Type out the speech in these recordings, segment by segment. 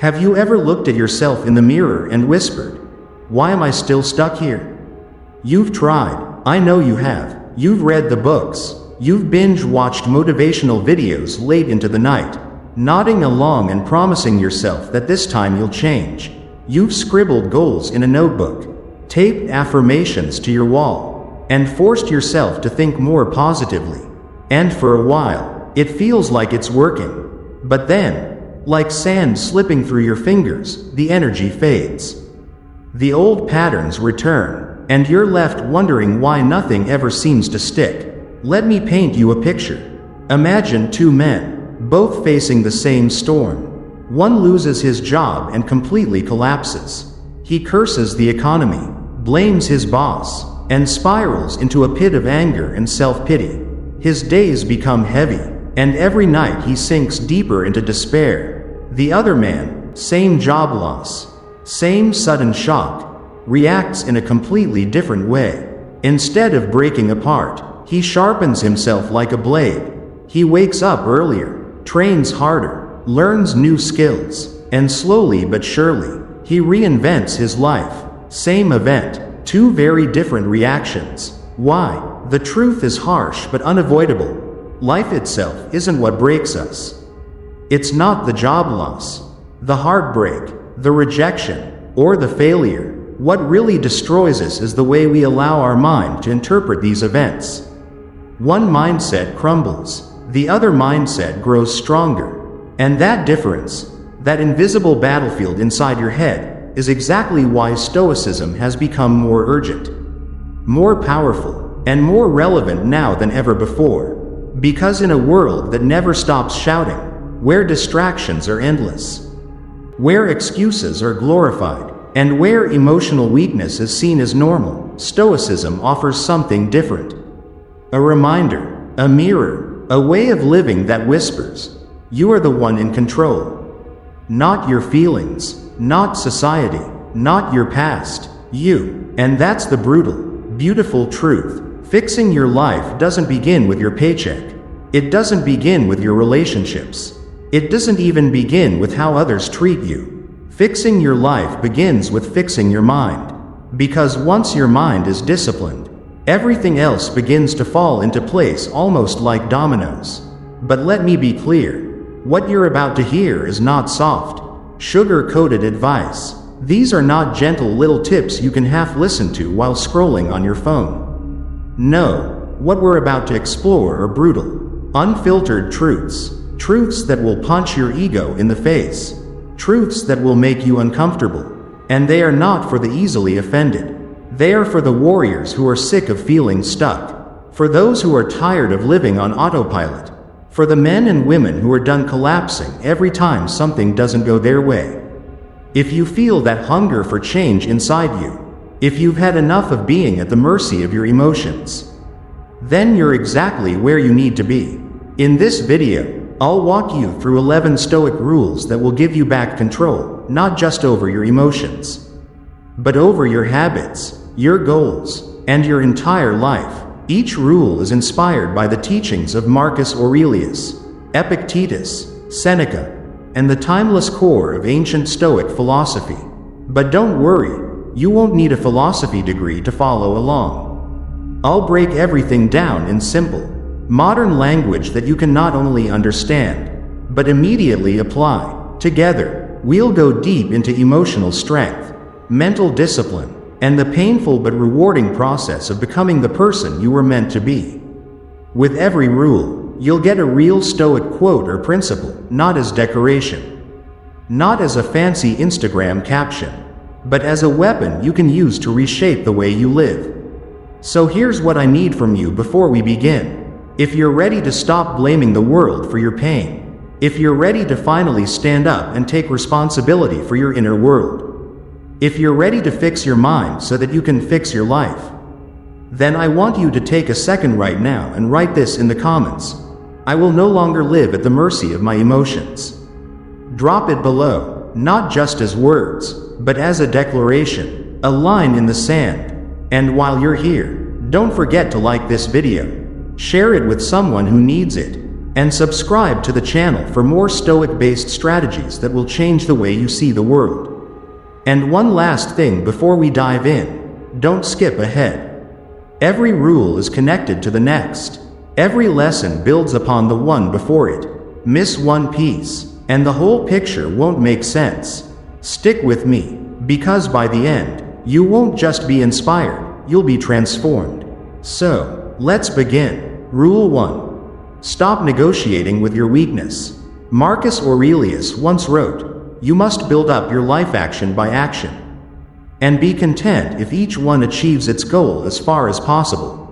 Have you ever looked at yourself in the mirror and whispered, "Why am I still stuck here?" You've tried. I know you have. You've read the books. You've binge-watched motivational videos late into the night, nodding along and promising yourself that this time you'll change. You've scribbled goals in a notebook, taped affirmations to your wall, and forced yourself to think more positively. And for a while, it feels like it's working. But then, like sand slipping through your fingers, the energy fades. The old patterns return, and you're left wondering why nothing ever seems to stick. Let me paint you a picture. Imagine two men, both facing the same storm. One loses his job and completely collapses. He curses the economy, blames his boss, and spirals into a pit of anger and self-pity. His days become heavy, and every night he sinks deeper into despair. The other man, same job loss, same sudden shock, reacts in a completely different way. Instead of breaking apart, he sharpens himself like a blade. He wakes up earlier, trains harder, learns new skills, and slowly but surely, he reinvents his life. Same event, two very different reactions. Why? The truth is harsh but unavoidable. Life itself isn't what breaks us. It's not the job loss, the heartbreak, the rejection, or the failure. What really destroys us is the way we allow our mind to interpret these events. One mindset crumbles, the other mindset grows stronger. And that difference, that invisible battlefield inside your head, is exactly why Stoicism has become more urgent, more powerful, and more relevant now than ever before. Because in a world that never stops shouting, where distractions are endless, where excuses are glorified, and where emotional weakness is seen as normal, Stoicism offers something different. A reminder, a mirror, a way of living that whispers, "You are the one in control." Not your feelings, not society, not your past, you. And that's the brutal, beautiful truth. Fixing your life doesn't begin with your paycheck. It doesn't begin with your relationships. It doesn't even begin with how others treat you. Fixing your life begins with fixing your mind. Because once your mind is disciplined, everything else begins to fall into place almost like dominoes. But let me be clear, what you're about to hear is not soft, sugar-coated advice. These are not gentle little tips you can half listen to while scrolling on your phone. No, what we're about to explore are brutal, unfiltered truths. Truths that will punch your ego in the face. Truths that will make you uncomfortable. And they are not for the easily offended. They are for the warriors who are sick of feeling stuck. For those who are tired of living on autopilot. For the men and women who are done collapsing every time something doesn't go their way. If you feel that hunger for change inside you, if you've had enough of being at the mercy of your emotions, then you're exactly where you need to be. In this video, I'll walk you through 11 Stoic rules that will give you back control, not just over your emotions, but over your habits, your goals, and your entire life. Each rule is inspired by the teachings of Marcus Aurelius, Epictetus, Seneca, and the timeless core of ancient Stoic philosophy. But don't worry, you won't need a philosophy degree to follow along. I'll break everything down in simple, modern language that you can not only understand, but immediately apply. Together, we'll go deep into emotional strength, mental discipline, and the painful but rewarding process of becoming the person you were meant to be. With every rule, you'll get a real Stoic quote or principle, not as decoration, not as a fancy Instagram caption, but as a weapon you can use to reshape the way you live. So here's what I need from you before we begin. If you're ready to stop blaming the world for your pain, if you're ready to finally stand up and take responsibility for your inner world, if you're ready to fix your mind so that you can fix your life, then I want you to take a second right now and write this in the comments. I will no longer live at the mercy of my emotions. Drop it below, not just as words, but as a declaration, a line in the sand. And while you're here, don't forget to like this video. Share it with someone who needs it. and subscribe to the channel for more Stoic-based strategies that will change the way you see the world. And one last thing before we dive in, don't skip ahead. Every rule is connected to the next. Every lesson builds upon the one before it. Miss one piece, and the whole picture won't make sense. Stick with me, because by the end, you won't just be inspired, you'll be transformed. So, let's begin. Rule 1. Stop negotiating with your weakness. Marcus Aurelius once wrote, "You must build up your life action by action, and be content if each one achieves its goal as far as possible.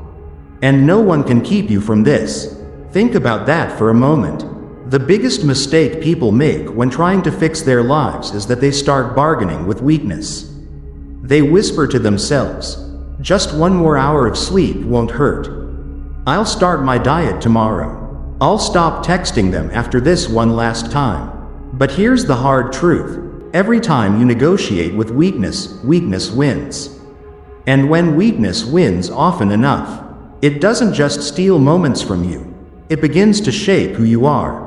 And no one can keep you from this." Think about that for a moment. The biggest mistake people make when trying to fix their lives is that they start bargaining with weakness. They whisper to themselves, "Just one more hour of sleep won't hurt. I'll start my diet tomorrow. I'll stop texting them after this one last time." But here's the hard truth. Every time you negotiate with weakness, weakness wins. And when weakness wins often enough, it doesn't just steal moments from you. It begins to shape who you are.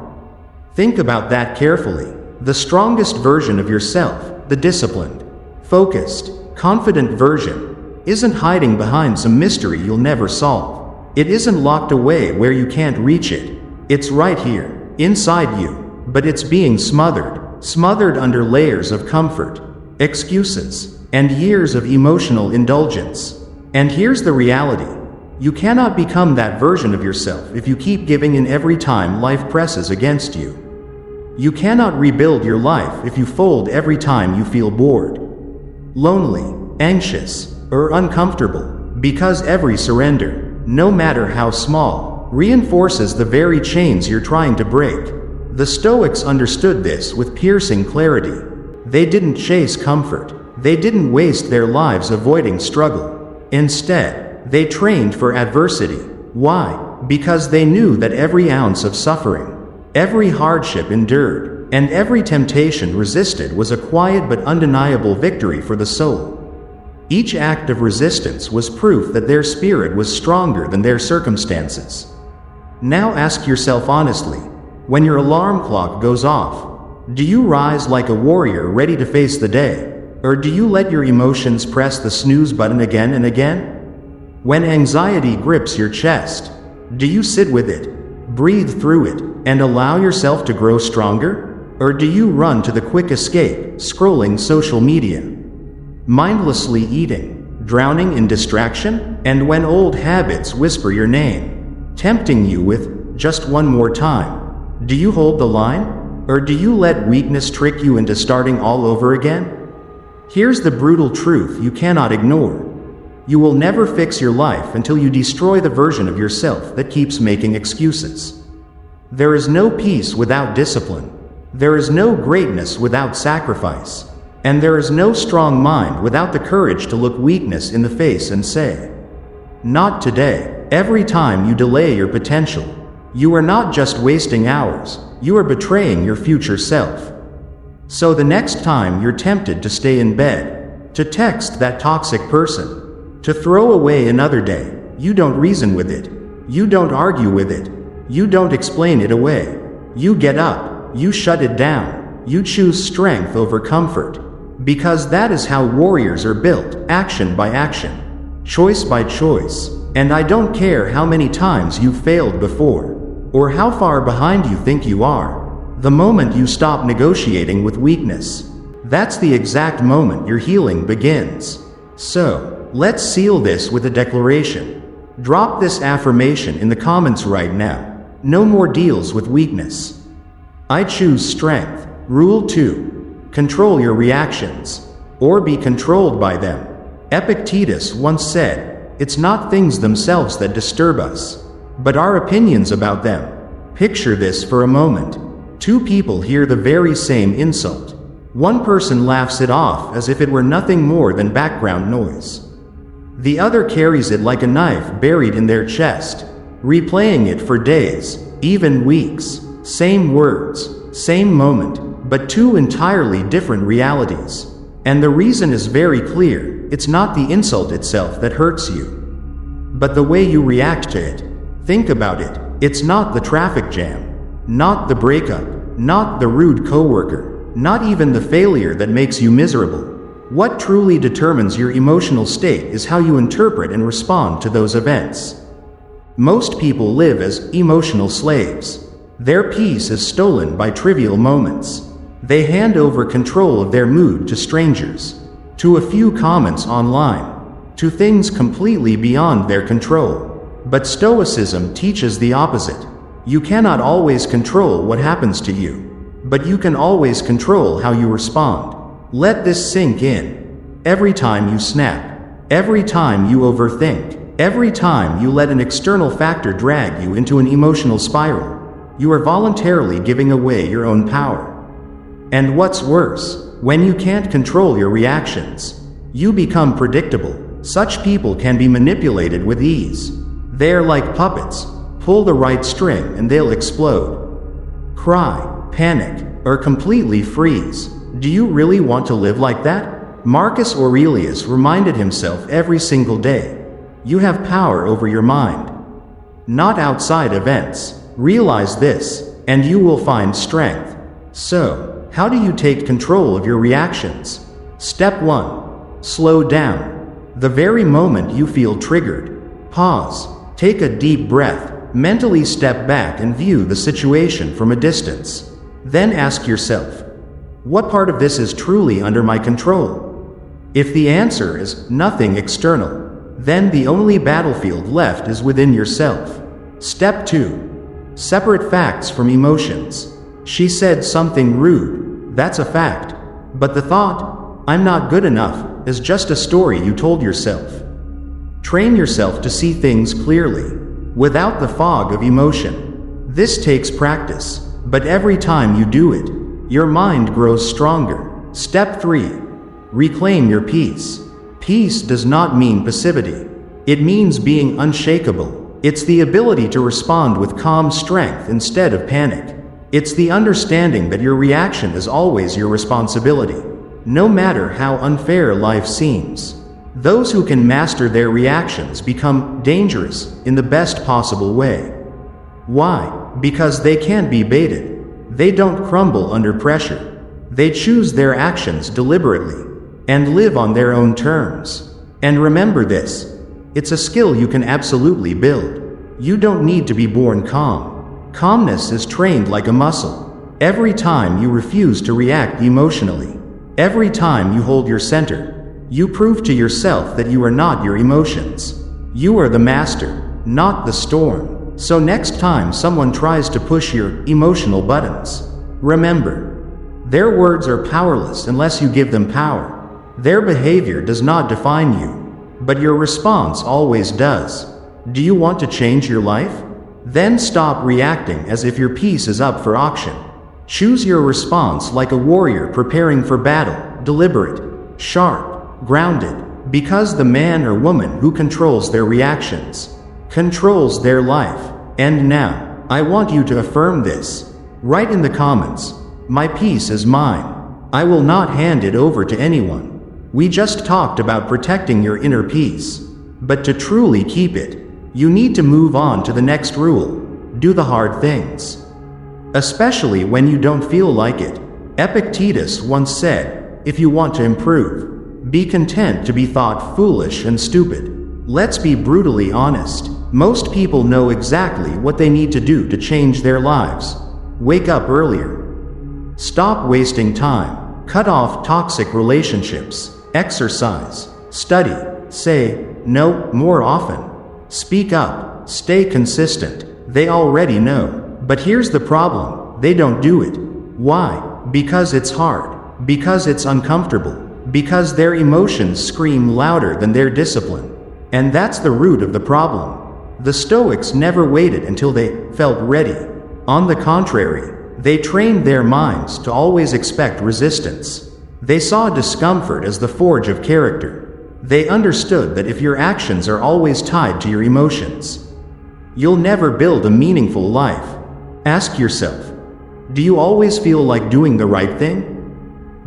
Think about that carefully. The strongest version of yourself, the disciplined, focused, confident version, isn't hiding behind some mystery you'll never solve. It isn't locked away where you can't reach it. It's right here, inside you, but it's being smothered under layers of comfort, excuses, and years of emotional indulgence. And here's the reality. You cannot become that version of yourself if you keep giving in every time life presses against you. You cannot rebuild your life if you fold every time you feel bored, lonely, anxious, or uncomfortable, because every surrender, no matter how small, reinforces the very chains you're trying to break. The Stoics understood this with piercing clarity. They didn't chase comfort. They didn't waste their lives avoiding struggle. Instead, they trained for adversity. Why? Because they knew that every ounce of suffering, every hardship endured, and every temptation resisted was a quiet but undeniable victory for the soul. Each act of resistance was proof that their spirit was stronger than their circumstances. Now ask yourself honestly, when your alarm clock goes off, do you rise like a warrior ready to face the day? Or do you let your emotions press the snooze button again and again? When anxiety grips your chest, do you sit with it, breathe through it, and allow yourself to grow stronger? Or do you run to the quick escape, scrolling social media, mindlessly eating, drowning in distraction? And when old habits whisper your name, tempting you with just one more time, do you hold the line? Or do you let weakness trick you into starting all over again? Here's the brutal truth you cannot ignore. You will never fix your life until you destroy the version of yourself that keeps making excuses. There is no peace without discipline. There is no greatness without sacrifice. And there is no strong mind without the courage to look weakness in the face and say, "Not today." Every time you delay your potential, you are not just wasting hours, you are betraying your future self. So the next time you're tempted to stay in bed, to text that toxic person, to throw away another day, you don't reason with it. You don't argue with it. You don't explain it away. You get up. You shut it down. You choose strength over comfort. Because that is how warriors are built, action by action, choice by choice. And I don't care how many times you've failed before, or how far behind you think you are. The moment you stop negotiating with weakness, that's the exact moment your healing begins. So, let's seal this with a declaration. Drop this affirmation in the comments right now. No more deals with weakness. I choose strength. Rule 2. Control your reactions, or be controlled by them. Epictetus once said, "It's not things themselves that disturb us, but our opinions about them." Picture this for a moment. Two people hear the very same insult. One person laughs it off as if it were nothing more than background noise. The other carries it like a knife buried in their chest, replaying it for days, even weeks. Same words, same moment, but two entirely different realities. And the reason is very clear. It's not the insult itself that hurts you, but the way you react to it. Think about it. It's not the traffic jam, not the breakup, not the rude coworker, not even the failure that makes you miserable. What truly determines your emotional state is how you interpret and respond to those events. Most people live as emotional slaves. Their peace is stolen by trivial moments. They hand over control of their mood to strangers, to a few comments online, to things completely beyond their control. But Stoicism teaches the opposite. You cannot always control what happens to you, but you can always control how you respond. Let this sink in. Every time you snap, every time you overthink, every time you let an external factor drag you into an emotional spiral, you are voluntarily giving away your own power. And what's worse, when you can't control your reactions, you become predictable. Such people can be manipulated with ease. They're like puppets. Pull the right string and they'll explode. Cry, panic, or completely freeze. Do you really want to live like that? Marcus Aurelius reminded himself every single day. You have power over your mind, not outside events. Realize this, and you will find strength. So, how do you take control of your reactions? Step 1. Slow down. The very moment you feel triggered, pause, take a deep breath, mentally step back and view the situation from a distance. Then ask yourself, what part of this is truly under my control? If the answer is nothing external, then the only battlefield left is within yourself. Step 2. Separate facts from emotions. She said something rude. That's a fact. But the thought, I'm not good enough, is just a story you told yourself. Train yourself to see things clearly, without the fog of emotion. This takes practice, but every time you do it, your mind grows stronger. Step 3. Reclaim your peace. Peace does not mean passivity. It means being unshakable. It's the ability to respond with calm strength instead of panic. It's the understanding that your reaction is always your responsibility, no matter how unfair life seems. Those who can master their reactions become dangerous in the best possible way. Why? Because they can't be baited. They don't crumble under pressure. They choose their actions deliberately and live on their own terms. And remember this. It's a skill you can absolutely build. You don't need to be born calm. Calmness is trained like a muscle. Every time you refuse to react emotionally, every time you hold your center, you prove to yourself that you are not your emotions. You are the master, not the storm. So next time someone tries to push your emotional buttons, remember, their words are powerless unless you give them power. Their behavior does not define you, but your response always does. Do you want to change your life? Then stop reacting as if your peace is up for auction. Choose your response like a warrior preparing for battle, deliberate, sharp, grounded, because the man or woman who controls their reactions controls their life. And now, I want you to affirm this. Write in the comments, my peace is mine. I will not hand it over to anyone. We just talked about protecting your inner peace. But to truly keep it, you need to move on to the next rule. Do the hard things, especially when you don't feel like it. Epictetus once said, if you want to improve, be content to be thought foolish and stupid. Let's be brutally honest. Most people know exactly what they need to do to change their lives. Wake up earlier. Stop wasting time. Cut off toxic relationships. Exercise. Study. Say no more often. Speak up. Stay consistent. They already know. But here's the problem. They don't do it. Why? Because it's hard. Because it's uncomfortable. Because their emotions scream louder than their discipline. And that's the root of the problem. The Stoics never waited until they felt ready. On the contrary, they trained their minds to always expect resistance. They saw discomfort as the forge of character. They understood that if your actions are always tied to your emotions, you'll never build a meaningful life. Ask yourself, do you always feel like doing the right thing?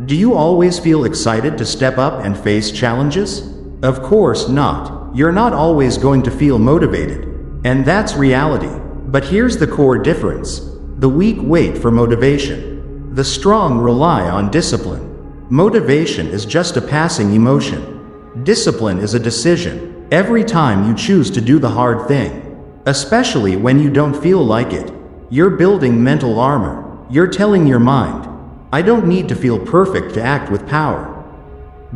Do you always feel excited to step up and face challenges? Of course not. You're not always going to feel motivated. And that's reality. But here's the core difference. The weak wait for motivation. The strong rely on discipline. Motivation is just a passing emotion. Discipline is a decision. Every time you choose to do the hard thing, especially when you don't feel like it, you're building mental armor. You're telling your mind, I don't need to feel perfect to act with power.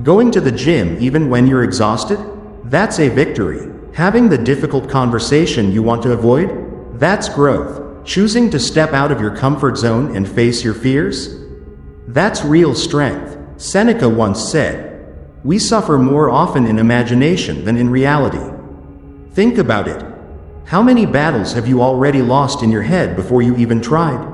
Going to the gym even when you're exhausted? That's a victory. Having the difficult conversation you want to avoid? That's growth. Choosing to step out of your comfort zone and face your fears? That's real strength. Seneca once said, we suffer more often in imagination than in reality. Think about it. How many battles have you already lost in your head before you even tried?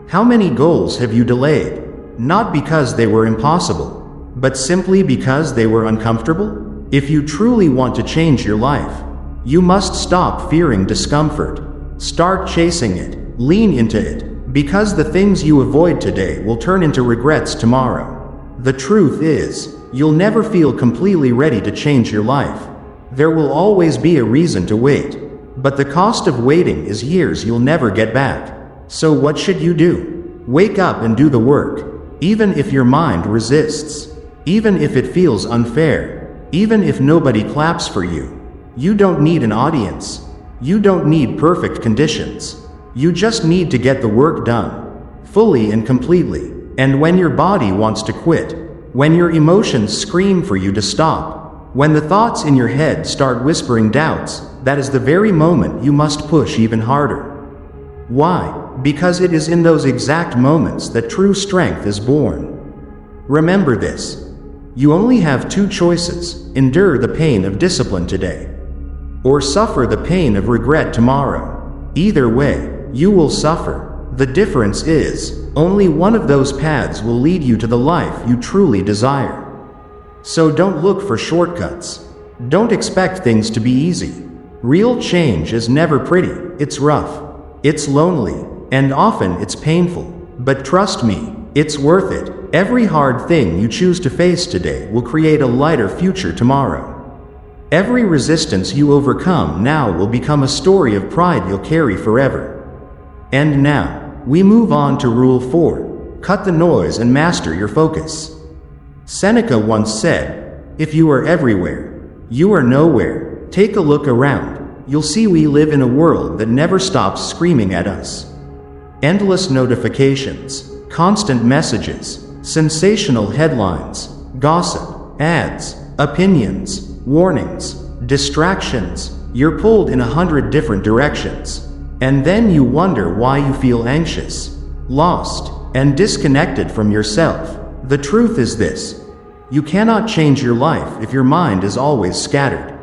How many goals have you delayed? Not because they were impossible, but simply because they were uncomfortable? If you truly want to change your life, you must stop fearing discomfort. Start chasing it. Lean into it. Because the things you avoid today will turn into regrets tomorrow. The truth is, you'll never feel completely ready to change your life. There will always be a reason to wait. But the cost of waiting is years you'll never get back. So what should you do? Wake up and do the work. Even if your mind resists. Even if it feels unfair. Even if nobody claps for you. You don't need an audience. You don't need perfect conditions. You just need to get the work done. Fully and completely. And when your body wants to quit. When your emotions scream for you to stop. When the thoughts in your head start whispering doubts, that is the very moment you must push even harder. Why? Because it is in those exact moments that true strength is born. Remember this. You only have two choices: endure the pain of discipline today, or suffer the pain of regret tomorrow. Either way, you will suffer. The difference is, only one of those paths will lead you to the life you truly desire. So don't look for shortcuts. Don't expect things to be easy. Real change is never pretty. It's rough. It's lonely. And often it's painful. But trust me, it's worth it. Every hard thing you choose to face today will create a lighter future tomorrow. Every resistance you overcome now will become a story of pride you'll carry forever. And now, we move on to Rule 4. Cut the noise and master your focus. Seneca once said, if you are everywhere, you are nowhere. Take a look around. You'll see we live in a world that never stops screaming at us. Endless notifications, constant messages, sensational headlines, gossip, ads, opinions, warnings, distractions. You're pulled in 100 different directions. And then you wonder why you feel anxious, lost, and disconnected from yourself. The truth is this: you cannot change your life if your mind is always scattered.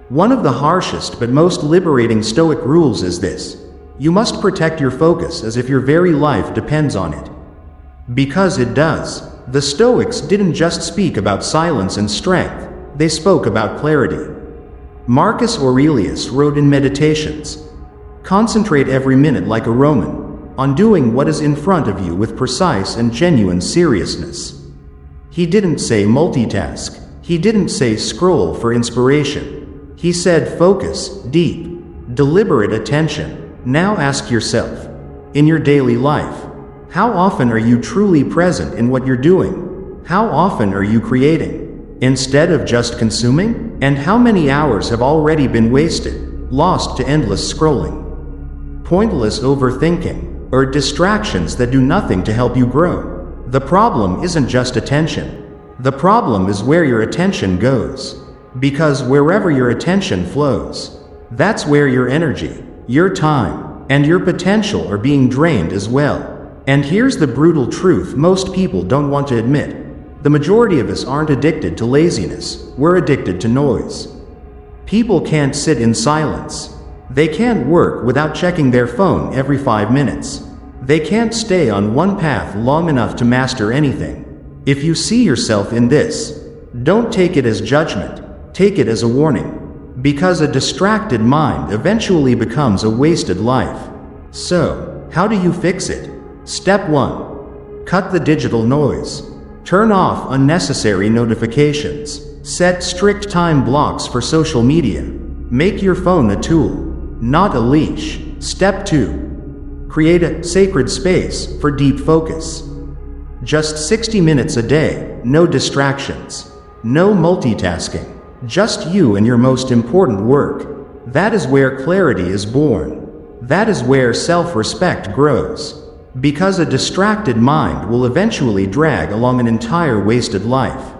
One of the harshest but most liberating Stoic rules is this: you must protect your focus as if your very life depends on it. Because it does. The Stoics didn't just speak about silence and strength, they spoke about clarity. Marcus Aurelius wrote in Meditations, concentrate every minute like a Roman, on doing what is in front of you with precise and genuine seriousness. He didn't say multitask. He didn't say scroll for inspiration. He said focus, deep, deliberate attention. Now ask yourself, in your daily life, how often are you truly present in what you're doing? How often are you creating, instead of just consuming? And how many hours have already been wasted, lost to endless scrolling, pointless overthinking, or distractions that do nothing to help you grow? The problem isn't just attention. The problem is where your attention goes. Because wherever your attention flows, that's where your energy, your time, and your potential are being drained as well. And here's the brutal truth most people don't want to admit. The majority of us aren't addicted to laziness, we're addicted to noise. People can't sit in silence. They can't work without checking their phone every 5 minutes. They can't stay on one path long enough to master anything. If you see yourself in this, don't take it as judgment, take it as a warning. Because a distracted mind eventually becomes a wasted life. So, how do you fix it? Step 1. Cut the digital noise. Turn off unnecessary notifications. Set strict time blocks for social media. Make your phone a tool, not a leash. Step 2. Create a sacred space for deep focus. Just 60 minutes a day, no distractions, no multitasking, just you and your most important work. That is where clarity is born. That is where self-respect grows. Because a distracted mind will eventually drag along an entire wasted life.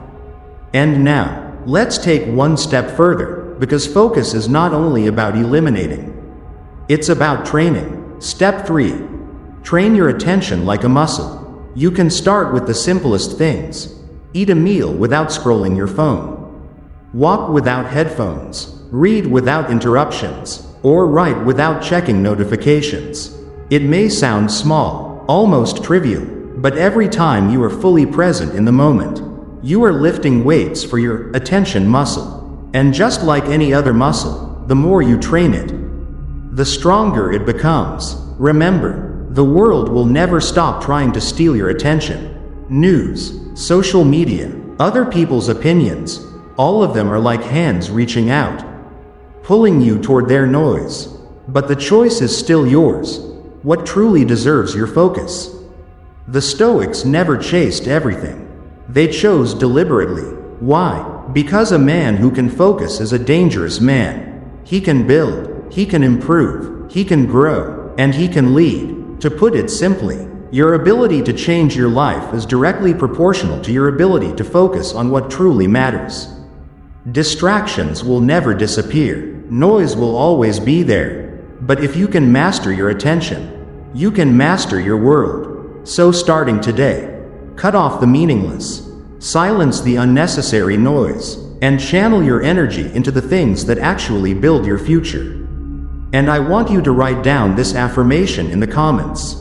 And now, let's take one step further, because focus is not only about eliminating. It's about training. Step 3. Train your attention like a muscle. You can start with the simplest things. Eat a meal without scrolling your phone. Walk without headphones. Read without interruptions. Or write without checking notifications. It may sound small, almost trivial, but every time you are fully present in the moment, you are lifting weights for your attention muscle. And just like any other muscle, the more you train it, the stronger it becomes. Remember, the world will never stop trying to steal your attention. News, social media, other people's opinions, all of them are like hands reaching out, pulling you toward their noise. But the choice is still yours. What truly deserves your focus? The Stoics never chased everything. They chose deliberately. Why? Because a man who can focus is a dangerous man. He can build, he can improve, he can grow, and he can lead. To put it simply, your ability to change your life is directly proportional to your ability to focus on what truly matters. Distractions will never disappear. Noise will always be there. But if you can master your attention, you can master your world. So starting today, cut off the meaningless, silence the unnecessary noise, and channel your energy into the things that actually build your future. And I want you to write down this affirmation in the comments.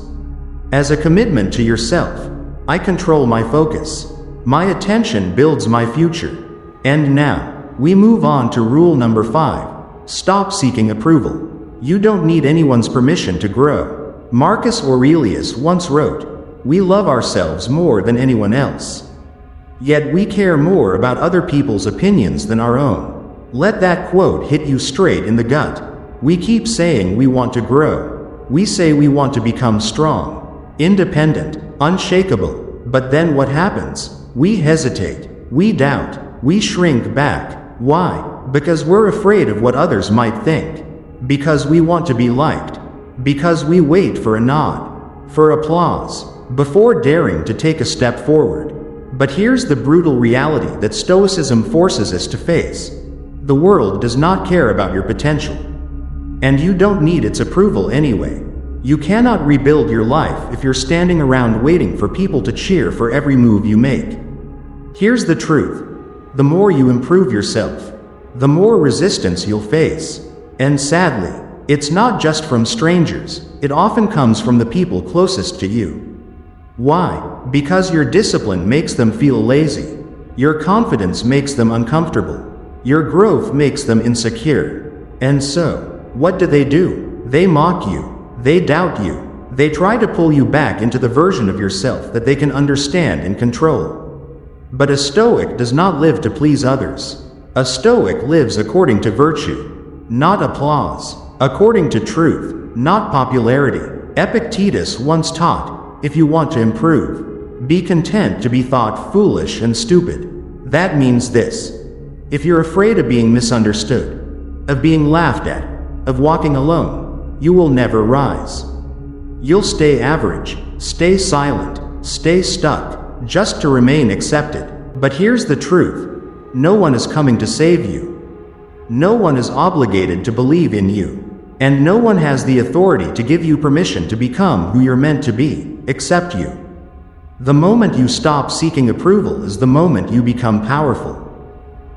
As a commitment to yourself, I control my focus. My attention builds my future. And now, we move on to rule number 5. Stop seeking approval. You don't need anyone's permission to grow. Marcus Aurelius once wrote, "We love ourselves more than anyone else. Yet we care more about other people's opinions than our own." Let that quote hit you straight in the gut. We keep saying we want to grow. We say we want to become strong, independent, unshakable. But then what happens? We hesitate. We doubt. We shrink back. Why? Because we're afraid of what others might think. Because we want to be liked. Because we wait for a nod, for applause, before daring to take a step forward. But here's the brutal reality that Stoicism forces us to face. The world does not care about your potential. And you don't need its approval anyway. You cannot rebuild your life if you're standing around waiting for people to cheer for every move you make. Here's the truth. The more you improve yourself, the more resistance you'll face. And sadly, it's not just from strangers, it often comes from the people closest to you. Why? Because your discipline makes them feel lazy. Your confidence makes them uncomfortable. Your growth makes them insecure. And so, what do? They mock you. They doubt you. They try to pull you back into the version of yourself that they can understand and control. But a Stoic does not live to please others. A Stoic lives according to virtue, not applause, according to truth, not popularity. Epictetus once taught, if you want to improve, be content to be thought foolish and stupid. That means this. If you're afraid of being misunderstood, of being laughed at, of walking alone, you will never rise. You'll stay average, stay silent, stay stuck, just to remain accepted. But here's the truth. No one is coming to save you. No one is obligated to believe in you. And no one has the authority to give you permission to become who you're meant to be, except you. The moment you stop seeking approval is the moment you become powerful.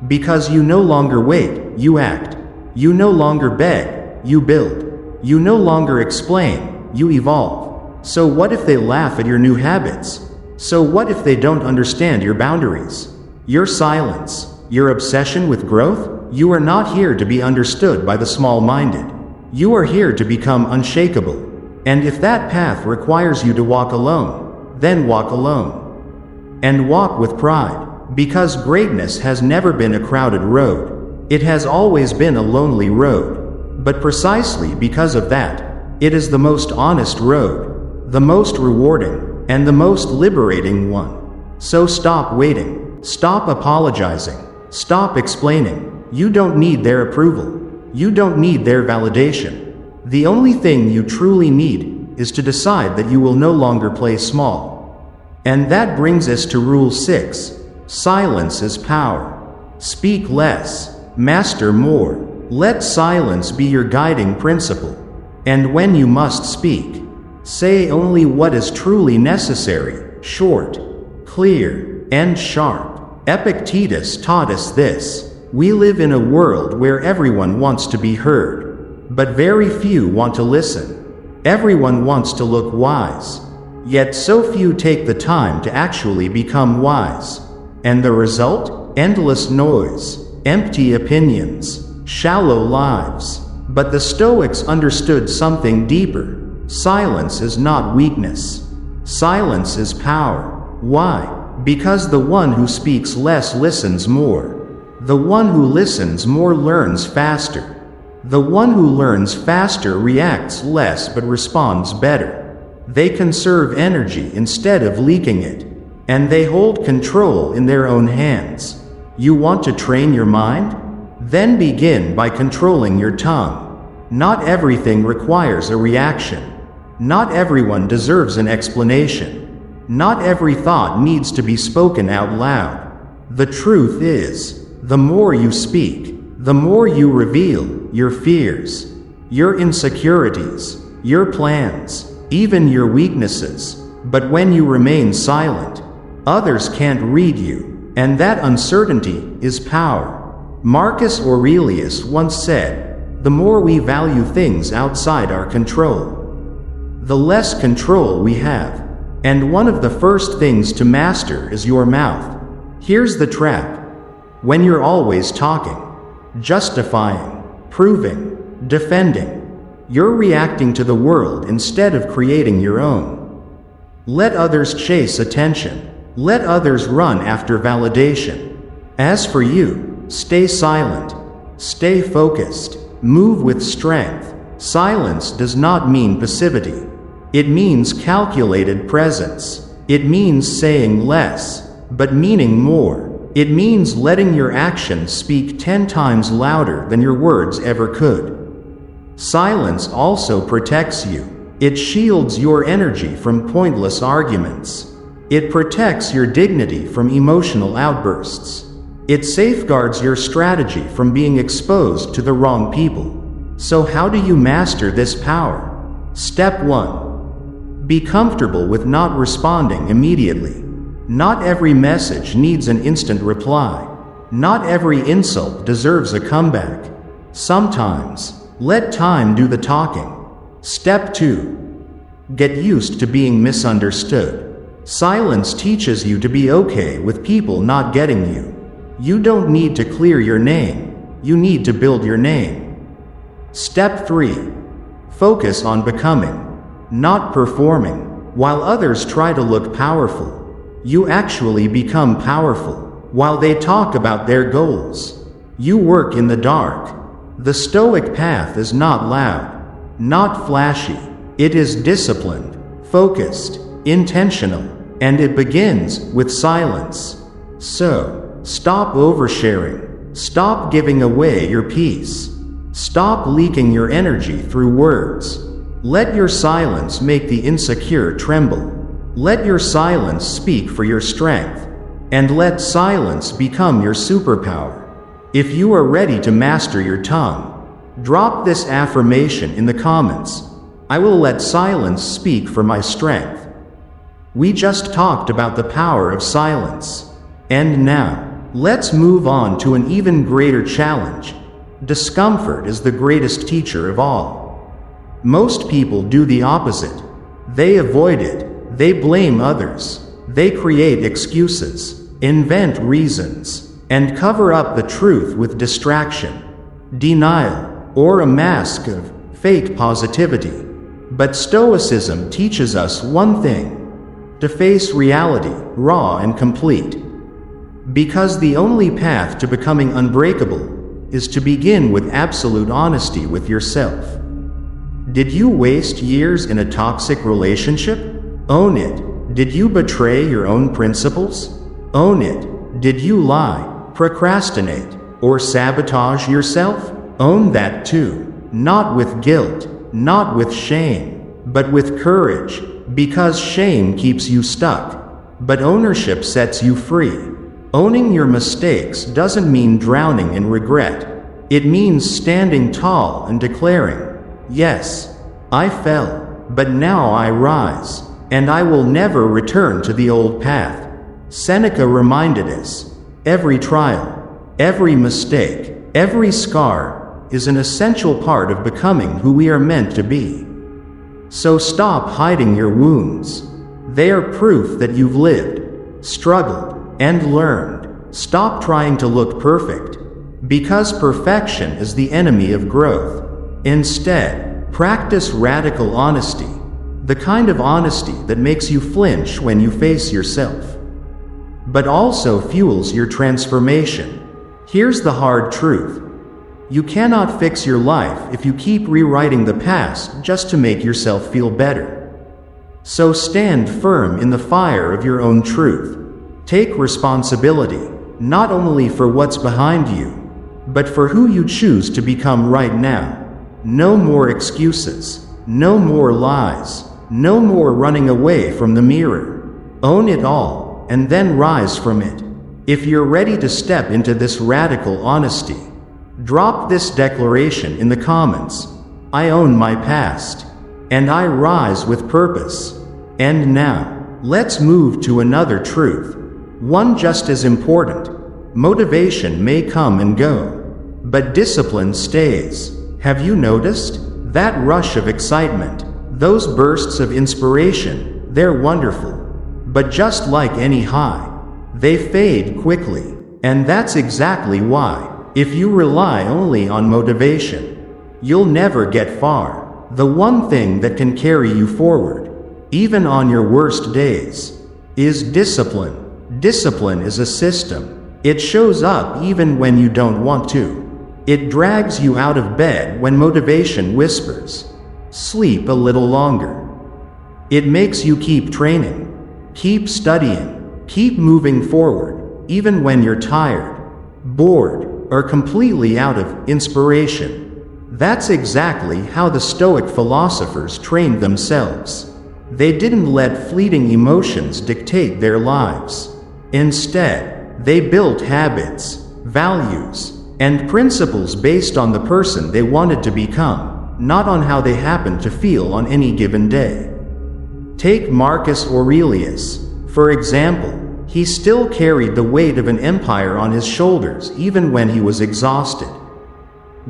Because you no longer wait, you act. You no longer beg, you build. You no longer explain, you evolve. So what if they laugh at your new habits? So what if they don't understand your boundaries? Your silence, your obsession with growth? You are not here to be understood by the small-minded. You are here to become unshakable. And if that path requires you to walk alone, then walk alone. And walk with pride. Because greatness has never been a crowded road. It has always been a lonely road. But precisely because of that, It is the most honest road, the most rewarding, and the most liberating one. So stop waiting, stop apologizing, stop explaining. You don't need their approval. You don't need their validation. The only thing you truly need is to decide that you will no longer play small. And that brings us to Rule 6. Silence is power. Speak less, master more. Let silence be your guiding principle. And when you must speak, say only what is truly necessary, short, clear, and sharp. Epictetus taught us this. We live in a world where everyone wants to be heard, but very few want to listen. Everyone wants to look wise, yet so few take the time to actually become wise. And the result? Endless noise, empty opinions, shallow lives. But the Stoics understood something deeper. Silence is not weakness. Silence is power. Why? Because the one who speaks less listens more. The one who listens more learns faster. The one who learns faster reacts less but responds better. They conserve energy instead of leaking it, and they hold control in their own hands. You want to train your mind? Then begin by controlling your tongue. Not everything requires a reaction. Not everyone deserves an explanation. Not every thought needs to be spoken out loud. The truth is, the more you speak, the more you reveal your fears, your insecurities, your plans, even your weaknesses. But when you remain silent, others can't read you, and that uncertainty is power. Marcus Aurelius once said, "The more we value things outside our control, the less control we have." And one of the first things to master is your mouth. Here's the trap. When you're always talking, justifying, proving, defending, you're reacting to the world instead of creating your own. Let others chase attention. Let others run after validation. As for you, stay silent. Stay focused. Move with strength. Silence does not mean passivity. It means calculated presence. It means saying less, but meaning more. It means letting your actions speak 10 times louder than your words ever could. Silence also protects you. It shields your energy from pointless arguments. It protects your dignity from emotional outbursts. It safeguards your strategy from being exposed to the wrong people. So how do you master this power? Step 1. Be comfortable with not responding immediately. Not every message needs an instant reply. Not every insult deserves a comeback. Sometimes, let time do the talking. Step 2. Get used to being misunderstood. Silence teaches you to be okay with people not getting you. You don't need to clear your name. You need to build your name. Step 3. Focus on becoming, not performing. While others try to look powerful, you actually become powerful. While they talk about their goals, you work in the dark. The Stoic path is not loud, not flashy. It is disciplined, focused, intentional, and it begins with silence. So, stop oversharing. Stop giving away your peace. Stop leaking your energy through words. Let your silence make the insecure tremble. Let your silence speak for your strength. And let silence become your superpower. If you are ready to master your tongue, drop this affirmation in the comments. I will let silence speak for my strength. We just talked about the power of silence. And now, let's move on to an even greater challenge. Discomfort is the greatest teacher of all. Most people do the opposite. They avoid it. They blame others. They create excuses, invent reasons, and cover up the truth with distraction, denial, or a mask of fake positivity. But Stoicism teaches us one thing: to face reality, raw and complete. Because the only path to becoming unbreakable is to begin with absolute honesty with yourself. Did you waste years in a toxic relationship? Own it. Did you betray your own principles? Own it. Did you lie, procrastinate, or sabotage yourself? Own that too. Not with guilt, not with shame, but with courage, because shame keeps you stuck, but ownership sets you free. Owning your mistakes doesn't mean drowning in regret. It means standing tall and declaring, "Yes, I fell, but now I rise, and I will never return to the old path." Seneca reminded us, every trial, every mistake, every scar is an essential part of becoming who we are meant to be. So stop hiding your wounds. They are proof that you've lived, struggled, and learned. Stop trying to look perfect, because perfection is the enemy of growth. Instead, practice radical honesty, the kind of honesty that makes you flinch when you face yourself, but also fuels your transformation. Here's the hard truth. You cannot fix your life if you keep rewriting the past just to make yourself feel better. So stand firm in the fire of your own truth. Take responsibility, not only for what's behind you, but for who you choose to become right now. No more excuses, no more lies, no more running away from the mirror. Own it all, and then rise from it. If you're ready to step into this radical honesty, drop this declaration in the comments. I own my past, and I rise with purpose. And now, let's move to another truth, one just as important. Motivation may come and go, but discipline stays. Have you noticed? That rush of excitement, those bursts of inspiration, they're wonderful. But just like any high, they fade quickly. And that's exactly why, if you rely only on motivation, you'll never get far. The one thing that can carry you forward, even on your worst days, is discipline. Discipline is a system. It shows up even when you don't want to. It drags you out of bed when motivation whispers, "Sleep a little longer." It makes you keep training, keep studying, keep moving forward, even when you're tired, bored, or completely out of inspiration. That's exactly how the Stoic philosophers trained themselves. They didn't let fleeting emotions dictate their lives. Instead, they built habits, values, and principles based on the person they wanted to become, not on how they happened to feel on any given day. Take Marcus Aurelius, for example. He still carried the weight of an empire on his shoulders even when he was exhausted,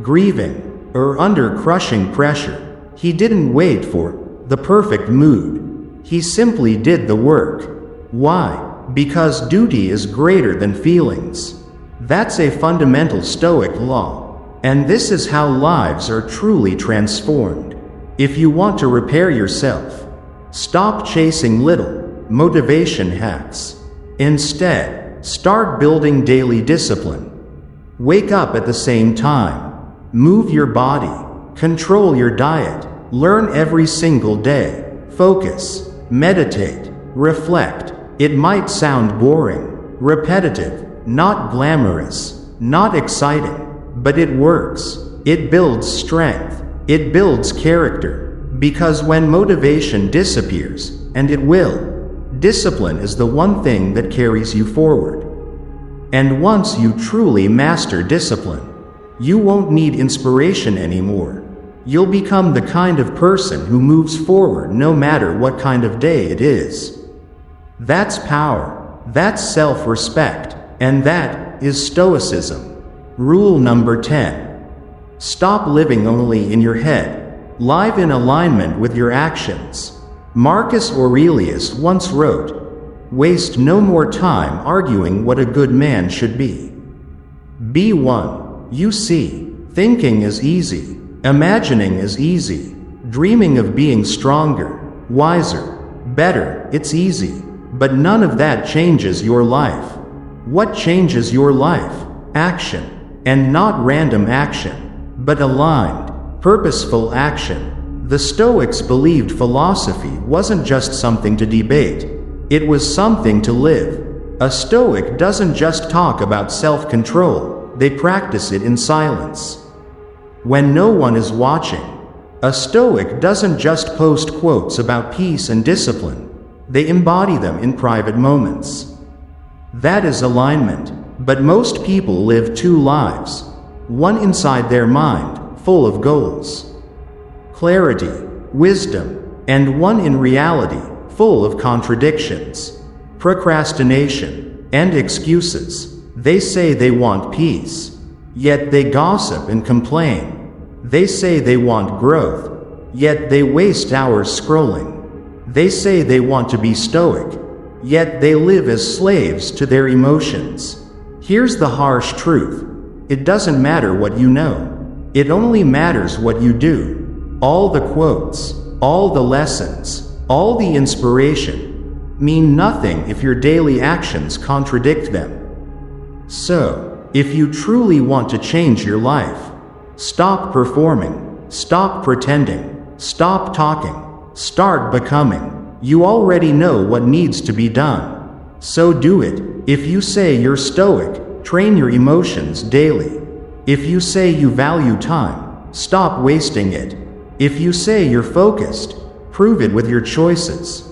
grieving, or under crushing pressure. He didn't wait for the perfect mood. He simply did the work. Why? Because duty is greater than feelings. That's a fundamental Stoic law. And this is how lives are truly transformed. If you want to repair yourself, stop chasing little motivation hacks. Instead, start building daily discipline. Wake up at the same time. Move your body. Control your diet. Learn every single day. Focus. Meditate. Reflect. It might sound boring, repetitive, not glamorous, not exciting, but it works. It builds strength. It builds character. Because when motivation disappears, and it will, discipline is the one thing that carries you forward. And once you truly master discipline, you won't need inspiration anymore. You'll become the kind of person who moves forward no matter what kind of day it is. That's power, that's self-respect, and that is Stoicism. Rule number 10. Stop living only in your head. Live in alignment with your actions. Marcus Aurelius once wrote, "Waste no more time arguing what a good man should be. Be one. You see, thinking is easy. Imagining is easy. Dreaming of being stronger, wiser, better, it's easy. But none of that changes your life. What changes your life? Action. And not random action, but aligned, purposeful action. The Stoics believed philosophy wasn't just something to debate, it was something to live. A Stoic doesn't just talk about self-control, they practice it in silence. When no one is watching, a Stoic doesn't just post quotes about peace and discipline, they embody them in private moments. That is alignment, but most people live two lives, one inside their mind, full of goals, clarity, wisdom, and one in reality, full of contradictions, procrastination, and excuses. They say they want peace, yet they gossip and complain. They say they want growth, yet they waste hours scrolling. They say they want to be stoic, yet they live as slaves to their emotions. Here's the harsh truth. It doesn't matter what you know. It only matters what you do. All the quotes, all the lessons, all the inspiration mean nothing if your daily actions contradict them. So, if you truly want to change your life, stop performing, stop pretending, stop talking, start becoming. You already know what needs to be done. So do it. If you say you're stoic, train your emotions daily. If you say you value time, stop wasting it. If you say you're focused, prove it with your choices.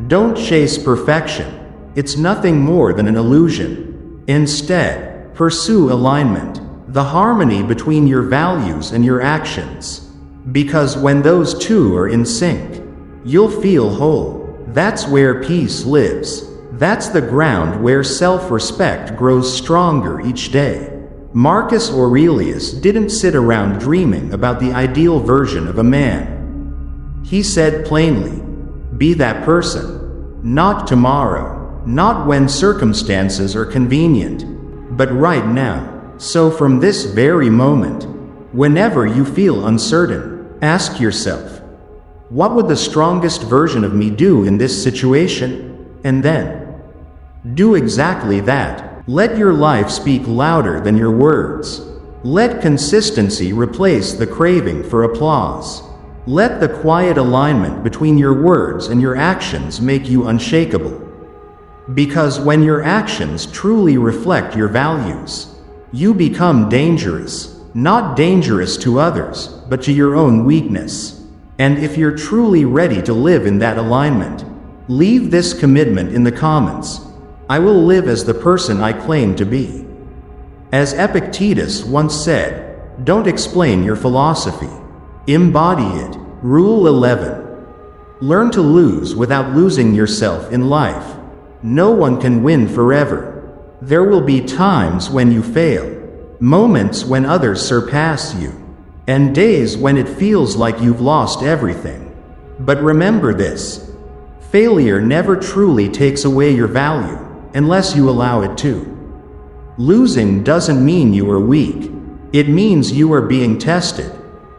Don't chase perfection. It's nothing more than an illusion. Instead, pursue alignment, the harmony between your values and your actions. Because when those two are in sync, you'll feel whole. That's where peace lives. That's the ground where self-respect grows stronger each day. Marcus Aurelius didn't sit around dreaming about the ideal version of a man. He said plainly, be that person. Not tomorrow, not when circumstances are convenient, but right now. So from this very moment, whenever you feel uncertain, ask yourself, what would the strongest version of me do in this situation? And then, do exactly that. Let your life speak louder than your words. Let consistency replace the craving for applause. Let the quiet alignment between your words and your actions make you unshakable. Because when your actions truly reflect your values, you become dangerous, not dangerous to others, but to your own weakness. And if you're truly ready to live in that alignment, leave this commitment in the comments. I will live as the person I claim to be. As Epictetus once said, don't explain your philosophy. Embody it. Rule 11. Learn to lose without losing yourself in life. No one can win forever. There will be times when you fail, moments when others surpass you, and days when it feels like you've lost everything. But remember this: failure never truly takes away your value, unless you allow it to. Losing doesn't mean you are weak. It means you are being tested,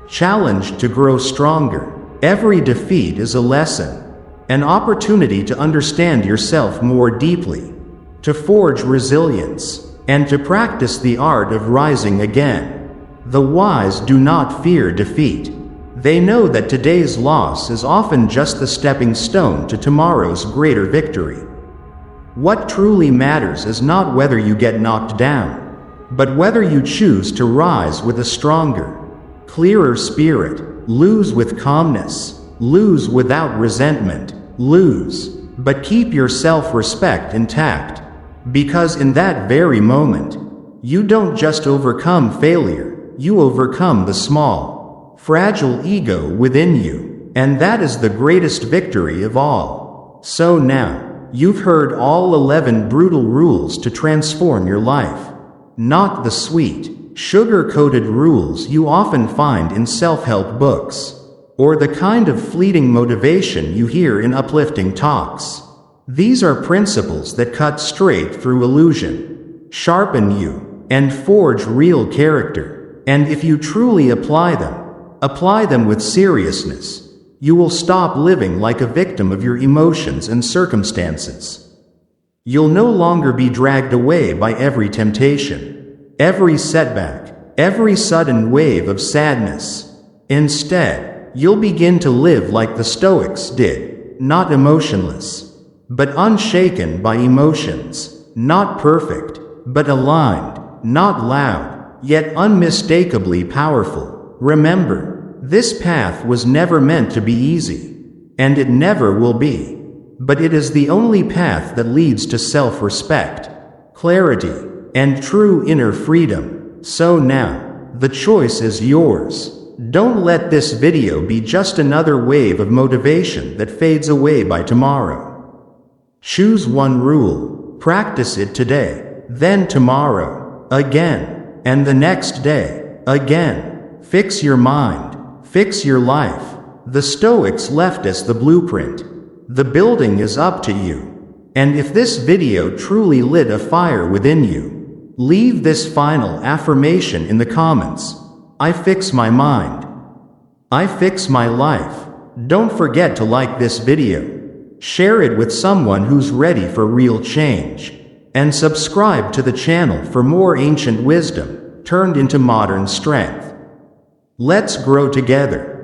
challenged to grow stronger. Every defeat is a lesson, an opportunity to understand yourself more deeply, to forge resilience, and to practice the art of rising again. The wise do not fear defeat. They know that today's loss is often just the stepping stone to tomorrow's greater victory. What truly matters is not whether you get knocked down, but whether you choose to rise with a stronger, clearer spirit. Lose with calmness, lose without resentment, lose, but keep your self-respect intact. Because in that very moment, you don't just overcome failure, you overcome the small, fragile ego within you, and that is the greatest victory of all. So now, you've heard all 11 brutal rules to transform your life. Not the sweet, sugar-coated rules you often find in self-help books, or the kind of fleeting motivation you hear in uplifting talks. These are principles that cut straight through illusion, sharpen you, and forge real character. And if you truly apply them with seriousness, you will stop living like a victim of your emotions and circumstances. You'll no longer be dragged away by every temptation, every setback, every sudden wave of sadness. Instead, you'll begin to live like the Stoics did, not emotionless, but unshaken by emotions, not perfect, but aligned, not loud, yet unmistakably powerful. Remember, this path was never meant to be easy, and it never will be, but it is the only path that leads to self-respect, clarity, and true inner freedom. So now, the choice is yours. Don't let this video be just another wave of motivation that fades away by tomorrow. Choose one rule, practice it today, then tomorrow, again, and the next day, again. Fix your mind, fix your life. The Stoics left us the blueprint. The building is up to you. And if this video truly lit a fire within you, leave this final affirmation in the comments. I fix my mind. I fix my life. Don't forget to like this video. Share it with someone who's ready for real change. And subscribe to the channel for more ancient wisdom turned into modern strength. Let's grow together.